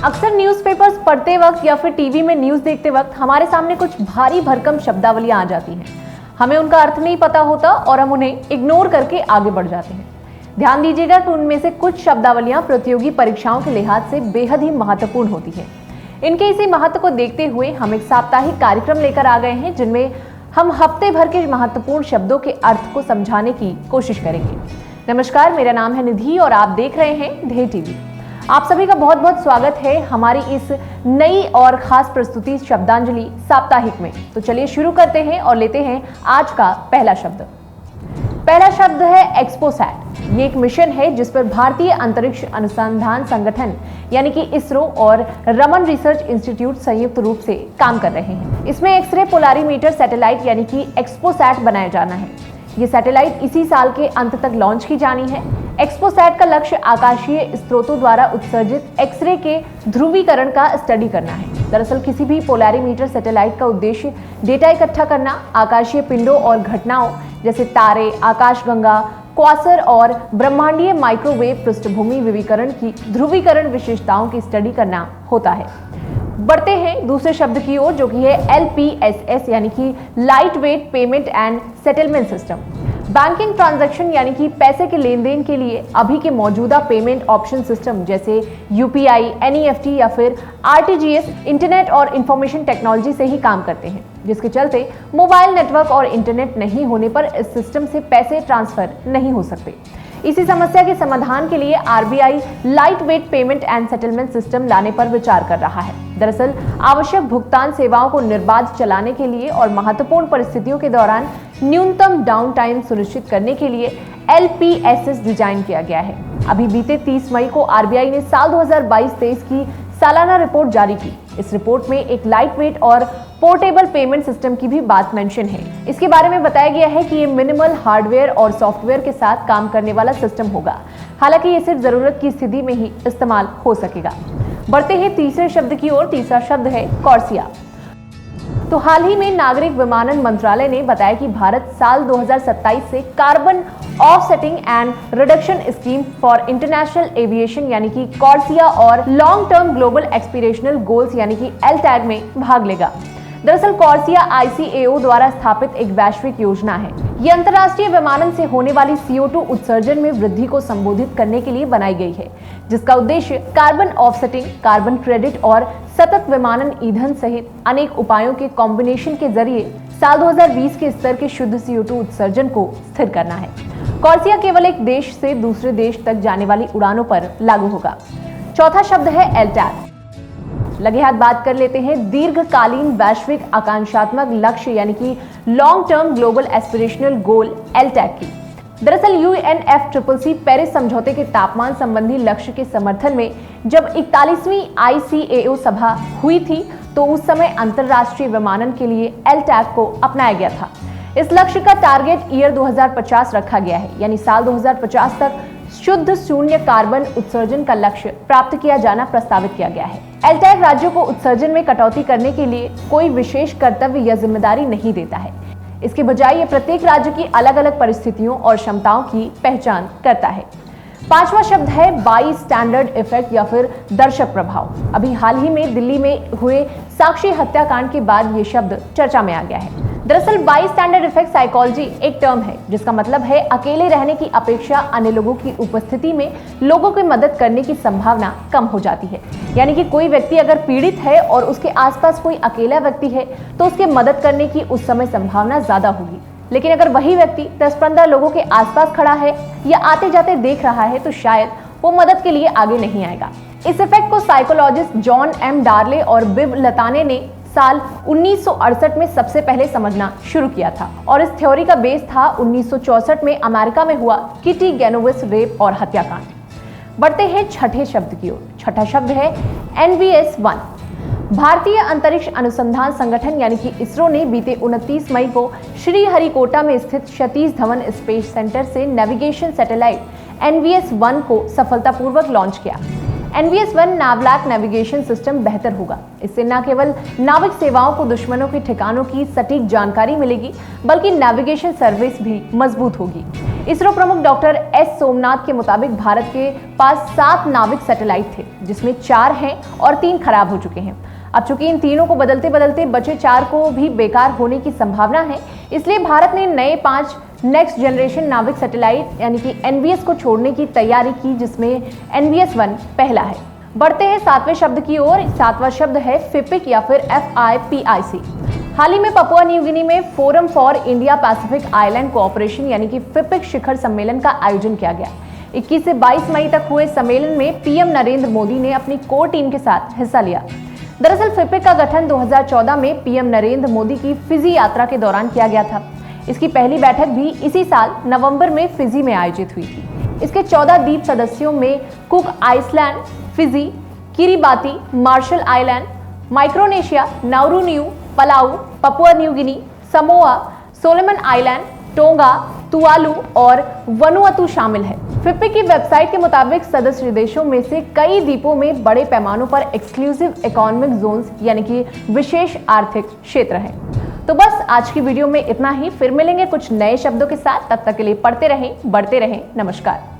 अक्सर न्यूज़पेपर्स पढ़ते वक्त या फिर टीवी में न्यूज़ देखते वक्त हमारे सामने कुछ भारी भरकम शब्दावलियां आ जाती हैं। हमें उनका अर्थ नहीं पता होता और हम उन्हें इग्नोर करके आगे बढ़ जाते हैं। ध्यान दीजिएगा कि उनमें से कुछ शब्दावलियां प्रतियोगी परीक्षाओं के लिहाज से बेहद ही महत्वपूर्ण होती है। इनके इसी महत्व को देखते हुए हम एक साप्ताहिक कार्यक्रम लेकर आ गए हैं, जिनमें हम हफ्ते भर के महत्वपूर्ण शब्दों के अर्थ को समझाने की कोशिश करेंगे। नमस्कार, मेरा नाम है निधि और आप देख रहे हैं ध्येय टीवी। आप सभी का बहुत बहुत स्वागत है हमारी इस नई और खास प्रस्तुति शब्दांजलि साप्ताहिक में। तो चलिए शुरू करते हैं और लेते हैं आज का पहला शब्द। पहला शब्द है एक्सपोसैट। ये एक मिशन है जिस पर भारतीय अंतरिक्ष अनुसंधान संगठन यानी कि इसरो और रमन रिसर्च इंस्टीट्यूट संयुक्त रूप से काम कर रहे हैं। इसमें एक्सरे पोलारीमीटर सैटेलाइट यानी कि एक्सपोसैट बनाया जाना है। ये सैटेलाइट इसी साल के अंत तक लॉन्च की जानी है। एक्सपोसैट का लक्ष्य आकाशीय स्रोतों द्वारा उत्सर्जित एक्सरे के ध्रुवीकरण का स्टडी करना है। दरअसल किसी भी पोलैरीमीटर सैटेलाइट का उद्देश्य डेटा इकट्ठा करना, आकाशीय पिंडों और घटनाओं जैसे तारे, आकाशगंगा, क्वासर और ब्रह्मांडीय माइक्रोवेव पृष्ठभूमि विकिरण की ध्रुवीकरण विशेषताओं की स्टडी करना होता है। बढ़ते हैं दूसरे शब्द की ओर, जो कि है LPSS यानी कि light weight payment and settlement system. Banking transaction यानी कि पैसे के लेन देन के लिए अभी के मौजूदा पेमेंट ऑप्शन सिस्टम जैसे UPI, NEFT या फिर RTGS इंटरनेट और इंफॉर्मेशन टेक्नोलॉजी से ही काम करते हैं, जिसके चलते मोबाइल नेटवर्क और इंटरनेट नहीं होने पर इस सिस्टम से पैसे ट्रांसफर नहीं हो सकते। इसी समस्या के समाधान के लिए RBI light weight payment and settlement system लाने पर विचार कर रहा है। दरअसल आवश्यक भुगतान सेवाओं को निर्बाध चलाने के लिए और महत्वपूर्ण परिस्थितियों के दौरान न्यूनतम डाउन टाइम सुनिश्चित करने के लिए LPSS डिजाइन किया गया है। अभी बीते 30 मई को RBI ने साल 2022-23 की सालाना रिपोर्ट जारी की। इस रिपोर्ट में एक लाइट वेट और पोर्टेबल पेमेंट सिस्टम की भी बात मेंशन है। इसके बारे में बताया गया है कि ये मिनिमल हार्डवेयर और सॉफ्टवेयर के साथ काम करने वाला सिस्टम होगा। हालांकि ये सिर्फ जरूरत की स्थिति में ही इस्तेमाल हो सकेगा। बढ़ते हैं तीसरे शब्द की ओर। तीसरा शब्द है कॉर्सिया। तो हाल ही में नागरिक विमानन मंत्रालय ने बताया कि भारत साल 2027 से carbon offsetting and reduction scheme for international aviation यानी कि कॉर्सिया और लॉन्ग टर्म ग्लोबल एक्सपीरेशनल गोल्स यानी कि LTAG में भाग लेगा। दरअसल कॉर्सिया ICAO द्वारा स्थापित एक वैश्विक योजना है। ये अंतर्राष्ट्रीय विमानन से होने वाली CO2 उत्सर्जन में वृद्धि को संबोधित करने के लिए बनाई गई है, जिसका उद्देश्य कार्बन ऑफसेटिंग, कार्बन क्रेडिट और सतत विमानन ईंधन सहित अनेक उपायों के कॉम्बिनेशन के जरिए साल 2020 के स्तर के शुद्ध CO2 उत्सर्जन को स्थिर करना है। कॉर्सिया केवल एक देश से दूसरे देश तक जाने वाली उड़ानों पर लागू होगा। चौथा शब्द है LTAG। लगे हाथ बात कर लेते हैं दीर्घकालीन वैश्विक आकांक्षात्मक लक्ष्य यानी कि लॉन्ग टर्म ग्लोबल एस्पिरेशनल गोल LTAG की। दरअसल UNFCCC पेरिस समझौते के तापमान संबंधी लक्ष्य के समर्थन में जब 41वीं ICAO सभा हुई थी तो उस समय अंतरराष्ट्रीय विमानन के लिए LTAG को अपनाया गया था। इस लक्ष्य का टारगेट ईयर 2050 रखा गया है, यानी साल 2050 तक शुद्ध शून्य कार्बन उत्सर्जन का लक्ष्य प्राप्त किया जाना प्रस्तावित किया गया है। LTAG राज्यों को उत्सर्जन में कटौती करने के लिए कोई विशेष कर्तव्य या जिम्मेदारी नहीं देता है। इसके बजाय ये प्रत्येक राज्य की अलग अलग परिस्थितियों और क्षमताओं की पहचान करता है। पांचवा शब्द है बाई स्टैंडर्ड इफेक्ट या फिर दर्शक प्रभाव। अभी हाल ही में दिल्ली में हुए साक्षी हत्याकांड के बाद ये शब्द चर्चा में आ गया है। दरअसल बाई स्टैंडर्ड इफेक्ट साइकोलॉजी एक टर्म है जिसका मतलब है अकेले रहने की अपेक्षा अन्य लोगों की उपस्थिति में लोगों की मदद करने की संभावना कम हो जाती है। यानी कि कोई व्यक्ति अगर पीड़ित है और उसके आसपास कोई अकेला व्यक्ति है तो उसके मदद करने की उस समय संभावना ज्यादा होगी। लेकिन अगर वही व्यक्ति 10-15 लोगों के आसपास खड़ा है या आते जाते देख रहा है तो शायद वो मदद के लिए आगे नहीं आएगा। इस इफेक्ट को साइकोलॉजिस्ट जॉन M डार्ले और बिब लताने ने साल 1968 में सबसे पहले समझना शुरू किया था और इस थ्योरी का बेस था 1964 में अमेरिका में हुआ किटी गेनोविस रेप और हत्याकांड। बढ़ते हैं छठे शब्द की ओर। छठा शब्द है NVS-1। भारतीय अंतरिक्ष अनुसंधान संगठन यानी कि इसरो ने बीते 29 मई को श्रीहरिकोटा में स्थित सतीश धवन स्पेस सेंटर से नेविगेशन सैटेलाइट NVS-1 को सफलतापूर्वक लॉन्च किया। NVS-1 नावलैक नेविगेशन सिस्टम बेहतर होगा। इससे न केवल नाविक सेवाओं को दुश्मनों के ठिकानों की सटीक जानकारी मिलेगी, बल्कि नेविगेशन सर्विस भी मजबूत होगी। इसरो प्रमुख डॉक्टर एस सोमनाथ के मुताबिक भारत के पास 7 नाविक सैटेलाइट थे, जिसमें 4 हैं और 3 खराब हो चुके हैं। अब चूंकि इन तीनों को बदलते बदलते बचे 4 को भी बेकार होने की संभावना है, इसलिए भारत ने नए 5 नेक्स्ट जनरेशन नाविक सैटेलाइट यानी कि एनवीएस को छोड़ने की तैयारी की, जिसमें NVS-1 पहला है। बढ़ते हैं 7वें शब्द की ओर। 7वां शब्द है फिपिक या फिर FIPIC। हाल ही में पपुआ न्यू गिनी में forum for India Pacific island cooperation यानी कि फिपिक शिखर सम्मेलन का आयोजन किया गया। 21 से 22 मई तक हुए सम्मेलन में PM नरेंद्र मोदी ने अपनी कोर टीम के साथ हिस्सा लिया। दरअसल फिपिक का गठन 2014 में PM नरेंद्र मोदी की फिजी यात्रा के दौरान किया गया था। इसकी पहली बैठक भी इसी साल नवंबर में फिजी में आयोजित हुई थी। इसके 14 द्वीप सदस्यों में Cook Island, Fiji, Kiribati, Marshall Island, Micronesia, Nauru Niue, Palau, Papua New Guinea, Samoa, Solomon Island, Tonga, Tuvalu और वनुअतु शामिल है। फिपिक की वेबसाइट के मुताबिक सदस्य देशों में से कई द्वीपों में बड़े पैमानों पर एक्सक्लूसिव इकोनॉमिक जोन्स यानी कि विशेष आर्थिक क्षेत्र हैं। तो बस आज की वीडियो में इतना ही। फिर मिलेंगे कुछ नए शब्दों के साथ। तब तक के लिए पढ़ते रहें, बढ़ते रहें। नमस्कार।